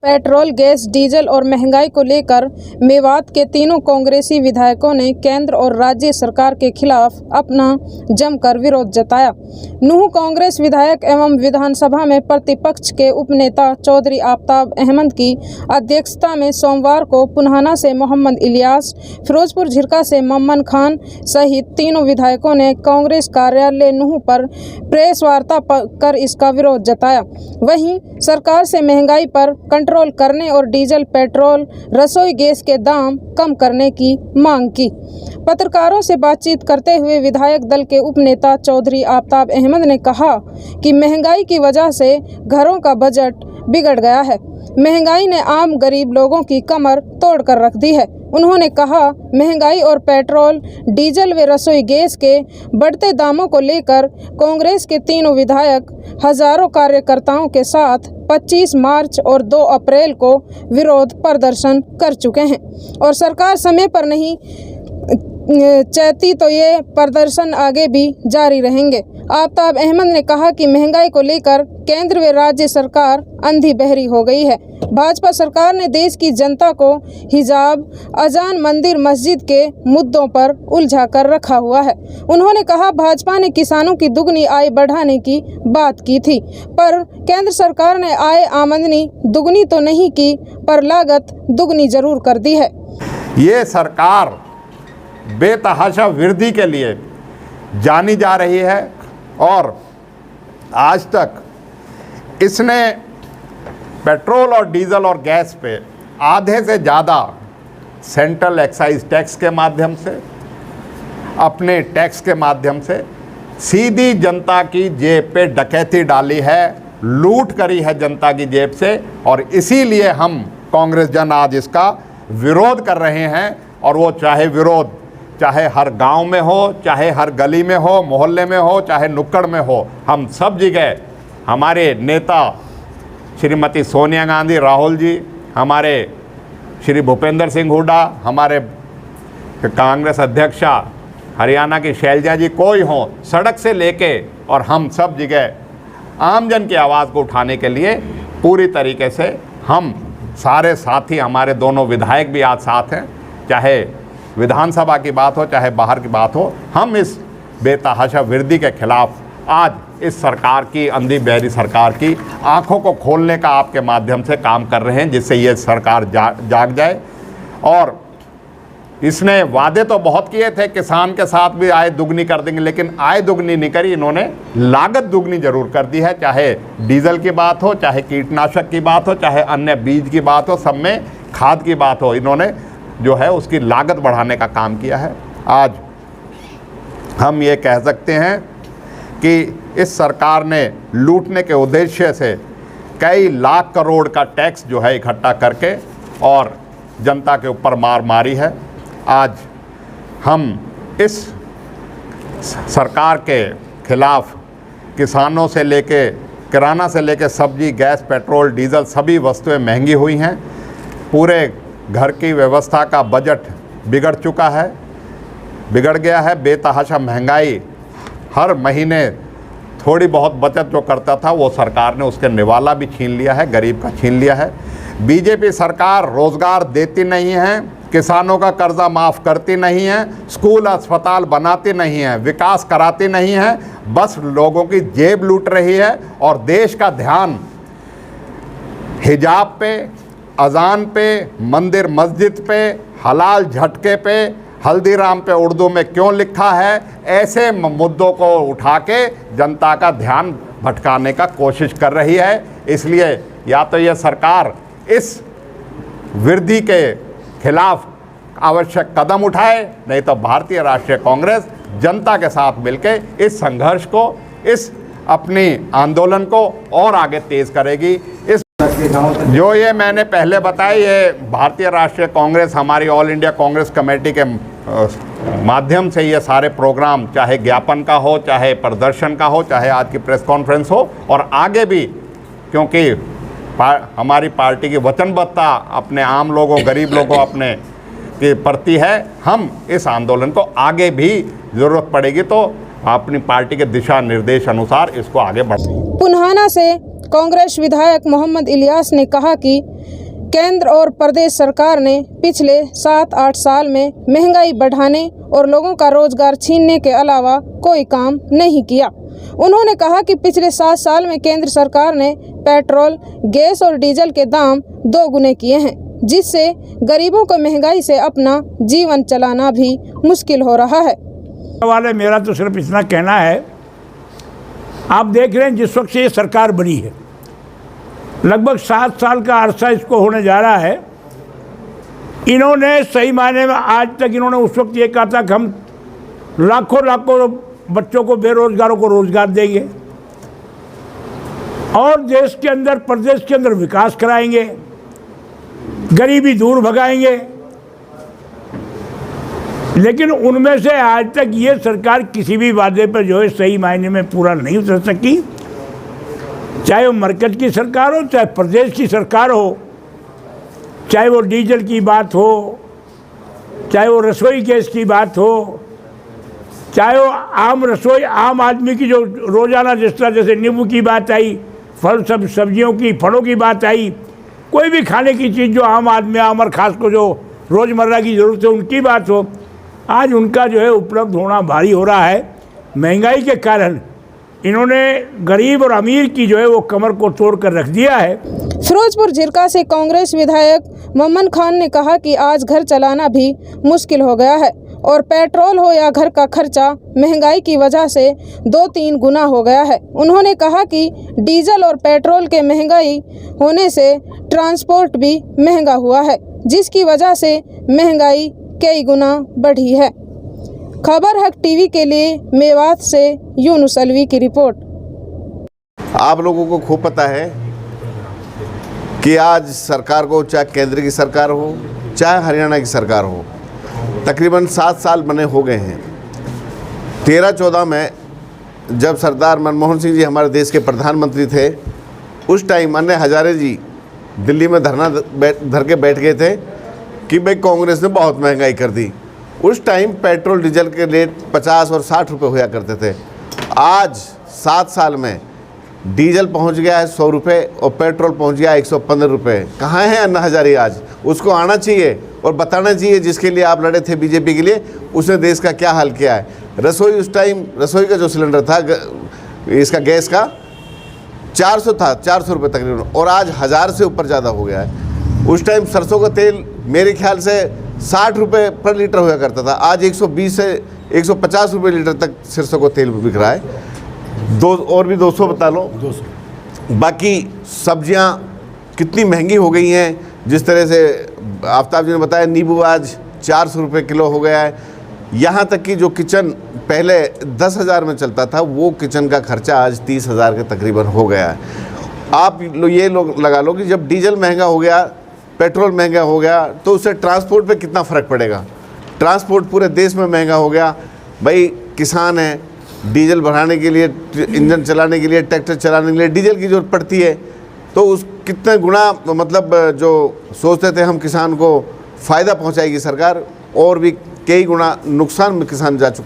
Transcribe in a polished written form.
Petrol, gas, diesel और महंगाई को लेकर मेवात के तीनों कांग्रेसी विधायकों ने केंद्र और राज्य सरकार के खिलाफ अपना जमकर विरोध जताया। नूंह कांग्रेस विधायक एवं विधानसभा में प्रतिपक्ष के उपनेता चौधरी आफताब अहमद की अध्यक्षता में सोमवार को पुन्हाना से मोहम्मद इलियास, फिरोजपुर झिरका से मम्मन खान सहित तीनों विधायकों ने कांग्रेस कार्यालय नूंह पर प्रेस वार्ता कर इसका विरोध जताया। वहीं सरकार से महंगाई पर कंट्रोल करने और डीजल, पेट्रोल, रसोई गैस के दाम कम करने की मांग की। पत्रकारों से बातचीत करते हुए विधायक दल के उपनेता चौधरी आफताब अहमद ने कहा कि महंगाई की वजह से घरों का बजट बिगड़ गया है। महंगाई ने आम गरीब लोगों की कमर तोड़ कर रख दी है। उन्होंने कहा, महंगाई और पेट्रोल, डीजल व रसोई गैस के बढ़ते दामों को लेकर कांग्रेस के तीनों विधायक हजारों कार्यकर्ताओं के साथ 25 मार्च और 2 अप्रैल को विरोध प्रदर्शन कर चुके हैं और सरकार समय पर नहीं चाहती तो ये प्रदर्शन आगे भी जारी रहेंगे। आफताब अहमद ने कहा कि महंगाई को लेकर केंद्र व राज्य सरकार अंधी बहरी हो गई है। भाजपा सरकार ने देश की जनता को हिजाब, अजान, मंदिर, मस्जिद के मुद्दों पर उलझा कर रखा हुआ है। उन्होंने कहा, भाजपा ने किसानों की दुगनी आय बढ़ाने की बात की थी, पर केंद्र सरकार ने आय आमदनी दुगनी तो नहीं की, पर लागत दुगनी जरूर कर दी है। ये सरकार बेतहाशा वृद्धि के लिए जानी जा रही है और आज तक इसने पेट्रोल और डीजल और गैस पे आधे से ज़्यादा सेंट्रल एक्साइज टैक्स के माध्यम से, अपने टैक्स के माध्यम से सीधी जनता की जेब पे डकैती डाली है, लूट करी है जनता की जेब से। और इसीलिए हम कांग्रेस जन आज इसका विरोध कर रहे हैं। और वो चाहे हर गांव में हो, चाहे हर गली में हो, मोहल्ले में हो, चाहे नुक्कड़ में हो, हम सब जगह हमारे नेता श्रीमती सोनिया गांधी, राहुल जी, हमारे श्री भूपेंद्र सिंह हुड्डा, हमारे कांग्रेस अध्यक्षा हरियाणा की शैलजा जी, कोई हो, सड़क से लेके और हम सब जगह आमजन की आवाज़ को उठाने के लिए पूरी तरीके से हम सारे साथी, हमारे दोनों विधायक भी आज साथ हैं। चाहे विधानसभा की बात हो, चाहे बाहर की बात हो, हम इस बेतहाशा वृद्धि के खिलाफ आज इस सरकार की, अंधी बहरी सरकार की आंखों को खोलने का आपके माध्यम से काम कर रहे हैं, जिससे ये सरकार जाग जाए। और इसने वादे तो बहुत किए थे, किसान के साथ भी आय दुगनी कर देंगे, लेकिन आय दुगनी नहीं करी, इन्होंने लागत दुगनी जरूर कर दी है। चाहे डीजल की बात हो, चाहे कीटनाशक की बात हो, चाहे अन्य बीज की बात हो, सब में खाद की बात हो, इन्होंने जो है उसकी लागत बढ़ाने का काम किया है। आज हम ये कह सकते हैं कि इस सरकार ने लूटने के उद्देश्य से कई लाख करोड़ का टैक्स जो है इकट्ठा करके और जनता के ऊपर मार मारी है। आज हम इस सरकार के खिलाफ किसानों से लेके, किराना से लेके सब्जी, गैस, पेट्रोल, डीजल सभी वस्तुएं महंगी हुई हैं। पूरे घर की व्यवस्था का बजट बिगड़ चुका है, बिगड़ गया है। बेतहाशा महंगाई, हर महीने थोड़ी बहुत बचत जो करता था वो सरकार ने उसके निवाला भी छीन लिया है, गरीब का छीन लिया है। बीजेपी सरकार रोज़गार देती नहीं है, किसानों का कर्जा माफ़ करती नहीं है, स्कूल अस्पताल बनाती नहीं है, विकास कराती नहीं है, बस लोगों की जेब लूट रही है। और देश का ध्यान हिजाब पे, अजान पे, मंदिर मस्जिद पे, हलाल झटके पे, हल्दीराम पे उर्दू में क्यों लिखा है, ऐसे मुद्दों को उठा के जनता का ध्यान भटकाने का कोशिश कर रही है। इसलिए या तो ये सरकार इस वृद्धि के खिलाफ आवश्यक कदम उठाए, नहीं तो भारतीय राष्ट्रीय कांग्रेस जनता के साथ मिलकर इस संघर्ष को, इस अपनी आंदोलन को और आगे तेज करेगी। इस जो ये मैंने पहले बताया, ये भारतीय राष्ट्रीय कांग्रेस, हमारी ऑल इंडिया कांग्रेस कमेटी के माध्यम से ये सारे प्रोग्राम, चाहे ज्ञापन का हो, चाहे प्रदर्शन का हो, चाहे आज की प्रेस कॉन्फ्रेंस हो, और आगे भी, क्योंकि हमारी पार्टी की वचनबद्धता अपने आम लोगों, गरीब लोगों अपने के प्रति है। हम इस आंदोलन को आगे भी ज़रूरत पड़ेगी तो अपनी पार्टी के दिशा निर्देश अनुसार इसको आगे बढ़ाएंगे। पुन्हाना से कांग्रेस विधायक मोहम्मद इलियास ने कहा कि केंद्र और प्रदेश सरकार ने पिछले 7-8 साल में महंगाई बढ़ाने और लोगों का रोजगार छीनने के अलावा कोई काम नहीं किया। उन्होंने कहा कि पिछले 7 साल में केंद्र सरकार ने पेट्रोल, गैस और डीजल के दाम 2 गुने किए हैं, जिससे गरीबों को महंगाई से अपना जीवन चलाना भी मुश्किल हो रहा है। वाले मेरा तो सिर्फ इतना कहना है, आप देख रहे हैं जिस वक्त से ये सरकार बनी है, लगभग 7 साल का अरसा इसको होने जा रहा है। इन्होंने सही मायने में आज तक इन्होंने उस वक्त ये कहा था कि हम लाखों बच्चों को, बेरोजगारों को रोजगार देंगे और देश के अंदर, प्रदेश के अंदर विकास कराएंगे, गरीबी दूर भगाएंगे। लेकिन उनमें से आज तक ये सरकार किसी भी वादे पर जो है सही मायने में पूरा नहीं उतर सकी। चाहे वो मरकज की सरकार हो, चाहे प्रदेश की सरकार हो, चाहे वो डीजल की बात हो, चाहे वो रसोई गैस की बात हो, चाहे वो आम आदमी की जो रोज़ाना जिस तरह जैसे नींबू की बात आई, सब्जियों की, फलों की बात आई, कोई भी खाने की चीज़ जो आम आदमी, आम और ख़ास को जो रोज़मर्रा की ज़रूरत है उनकी बात हो, आज उनका जो है उपलब्ध होना भारी हो रहा है। महंगाई के कारण इन्होंने गरीब और अमीर की जो है वो कमर को तोड़ कर रख दिया है। फिरोजपुर झिरका से कांग्रेस विधायक मोमन खान ने कहा कि आज घर चलाना भी मुश्किल हो गया है और पेट्रोल हो या घर का खर्चा महंगाई की वजह से 2-3 गुना हो गया है। उन्होंने कहा कि डीजल और पेट्रोल के महंगाई होने से ट्रांसपोर्ट भी महंगा हुआ है, जिसकी वजह से महंगाई कई गुना बढ़ी है। खबर हक टीवी के लिए मेवात से यूनुस अलवी की रिपोर्ट। आप लोगों को खूब पता है कि आज सरकार को, चाहे केंद्र की सरकार हो, चाहे हरियाणा की सरकार हो, तकरीबन 7 साल बने हो गए हैं। 13-14 में जब सरदार मनमोहन सिंह जी हमारे देश के प्रधानमंत्री थे, उस टाइम अन्ना हजारे जी दिल्ली में धरना धर के बैठ गए थे कि भाई कांग्रेस ने बहुत महंगाई कर दी। उस टाइम पेट्रोल डीजल के रेट 50 और 60 रुपये हुआ करते थे। आज 7 साल में डीजल पहुंच गया है 100 रुपये और पेट्रोल पहुंच गया 115 रुपये। कहाँ हैं अन्ना हजारे? आज उसको आना चाहिए और बताना चाहिए, जिसके लिए आप लड़े थे बीजेपी के लिए, उसने देश का क्या हाल किया है। रसोई, उस टाइम रसोई का जो सिलेंडर था इसका गैस का 400 था, 400 रुपये तकरीबन, और आज 1000 से ऊपर ज़्यादा हो गया है। उस टाइम सरसों का तेल मेरे ख्याल से 60 रुपये पर लीटर हुआ करता था, आज 120 से 150 रुपये लीटर तक सरसों का तेल बिक रहा है। और भी 200 बता लो। 200 बाकी सब्जियां कितनी महंगी हो गई हैं, जिस तरह से आफ्ताब जी ने बताया, नींबू आज 400 रुपये किलो हो गया है। यहाँ तक कि जो किचन पहले 10,000 में चलता था, वो किचन का खर्चा आज 30,000 के तकरीबन हो गया है। आप ये लोग लगा लो कि जब डीजल महंगा हो गया, पेट्रोल महंगा हो गया, तो उससे ट्रांसपोर्ट पे कितना फ़र्क पड़ेगा। ट्रांसपोर्ट पूरे देश में महंगा हो गया। भाई किसान हैं, डीजल बढ़ाने के लिए, इंजन चलाने के लिए, ट्रैक्टर चलाने के लिए डीजल की ज़रूरत पड़ती है, तो उस कितने गुना मतलब जो सोचते थे हम किसान को फ़ायदा पहुंचाएगी सरकार, और भी कई गुना नुकसान में किसान जा चुका।